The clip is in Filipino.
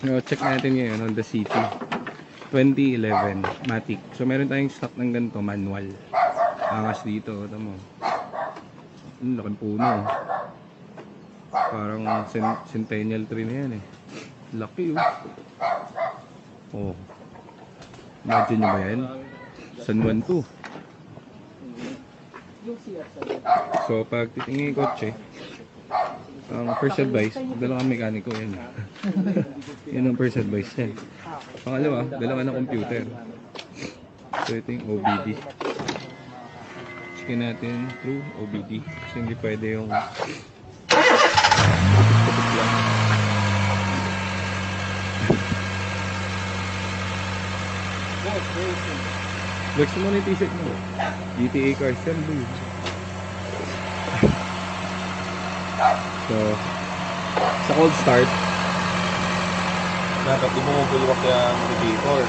No, check natin ngayon Honda City 2011 Matic. So meron tayong stock ng ganito, manual. Angas dito, ito mo. Laking puno. Parang Centennial tree na yan eh. Laki oh. Oh. Imagine nyo ba yan? San Juan to. So pag titingin yung kotse, ang first advice, dala kang mekaniko yan. Yan ang first advice yan. Pangalawa, dala ka ng computer. So ito yung OBD. Checkin natin through OBD. Kasi hindi pwede yung kapit lang. Flex mo na yung t-shirt mo. GTA cars yan, boy. So, sa cold start, Dapat di mo bumulwak yung radiator.